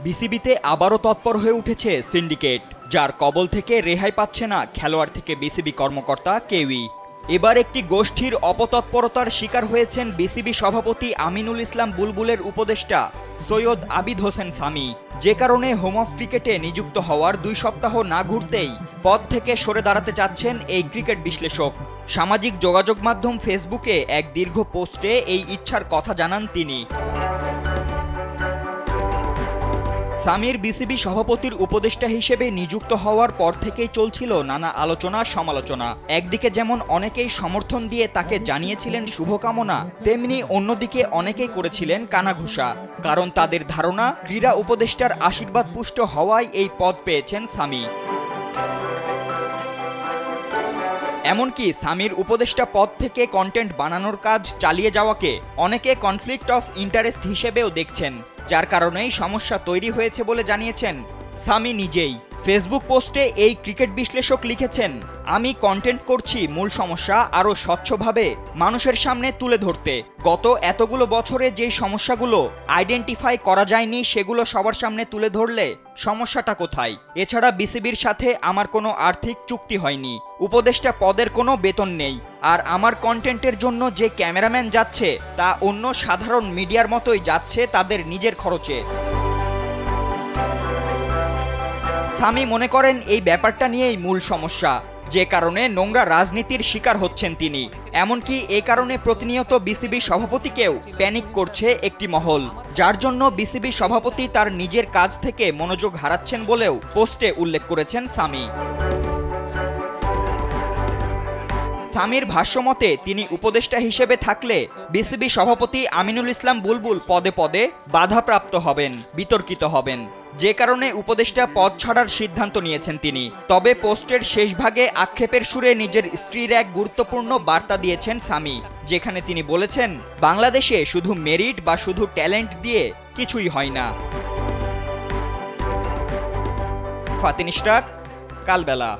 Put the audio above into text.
বিসিবিতে আবারও তৎপর হয়ে উঠেছে সিন্ডিকেট, যার কবল থেকে রেহাই পাচ্ছে না খেলোয়াড় থেকে বিসিবি কর্মকর্তা কেউই। এবার একটি গোষ্ঠীর অপতৎপরতার শিকার হয়েছেন বিসিবি সভাপতি আমিনুল ইসলাম বুলবুলের উপদেষ্টা সৈয়দ আবিদ হোসেন সামি, যে কারণে হোম অফ ক্রিকেটে নিযুক্ত হওয়ার 2 সপ্তাহ না ঘুরতেই পদ থেকে সরে দাঁড়াতে চাচ্ছেন এই ক্রিকেট বিশ্লেষক। সামাজিক যোগাযোগ মাধ্যম ফেসবুকে এক দীর্ঘ পোস্টে এই ইচ্ছার কথা জানান তিনি। সামির বিসিবি সভাপতির উপদেষ্টা হিসেবে নিযুক্ত হওয়ার পর থেকেই চলছিল নানা আলোচনা সমালোচনা। একদিকে যেমন অনেকেই সমর্থন দিয়ে তাকে জানিয়েছিলেন শুভকামনা, তেমনি অন্যদিকে অনেকেই করেছিলেন কানাঘুষা, কারণ তাদের ধারণা ক্রীড়া উপদেষ্টার আশীর্বাদ পুষ্ট হওয়ায় এই পদ পেয়েছেন সামি। এমনকি সামির উপদেষ্টা পদ থেকে কন্টেন্ট বানানোর কাজ চালিয়ে যাওয়াকে অনেকে কনফ্লিক্ট অফ ইন্টারেস্ট হিসেবেও দেখছেন, যার কারণেই সমস্যা তৈরি হয়েছে বলে জানিয়েছেন সামি নিজেই। ফেসবুক পোস্টে এই ক্রিকেট বিশ্লেষক লিখেছেন, আমি কন্টেন্ট করছি মূল সমস্যা আরও স্বচ্ছভাবে মানুষের সামনে তুলে ধরতে। গত এতগুলো বছরে যে সমস্যাগুলো আইডেন্টিফাই করা যায়নি সেগুলো সবার সামনে তুলে ধরলে সমস্যাটা কোথায়? এছাড়া বিসিবির সাথে আমার কোনো আর্থিক চুক্তি হয়নি, উপদেষ্টা পদের কোনো বেতন নেই, আর আমার কন্টেন্টের জন্য যে ক্যামেরাম্যান যাচ্ছে তা অন্য সাধারণ মিডিয়ার মতোই যাচ্ছে তাদের নিজের খরচে। সামি মনে করেন এই ব্যাপারটা নিয়েই মূল সমস্যা, যে কারণে নোংরা রাজনীতির শিকার হচ্ছেন তিনি। এমনকি এ কারণে প্রতিনিয়ত বিসিবি সভাপতিকেও প্যানিক করছে একটি মহল, যার জন্য বিসিবি সভাপতি তার নিজের কাজ থেকে মনোযোগ হারাচ্ছেন বলেও পোস্টে উল্লেখ করেছেন সামি। সামির ভাষ্যমতে তিনি উপদেষ্টা হিসেবে থাকলে বিসিবি সভাপতি আমিনুল ইসলাম বুলবুল পদে পদে বাধাপ্রাপ্ত হবেন, বিতর্কিত হবেন, যে কারণে উপদেষ্টা পদ ছাড়ার সিদ্ধান্ত নিয়েছেন তিনি। তবে পোস্টের শেষ ভাগে আক্ষেপের সুরে নিজের স্ত্রীর এক গুরুত্বপূর্ণ বার্তা দিয়েছেন সামি, যেখানে তিনি বলেছেন, বাংলাদেশে শুধু মেরিট বা শুধু ট্যালেন্ট দিয়ে কিছুই হয় না। ফাতিন ইশরাক, কালবেলা।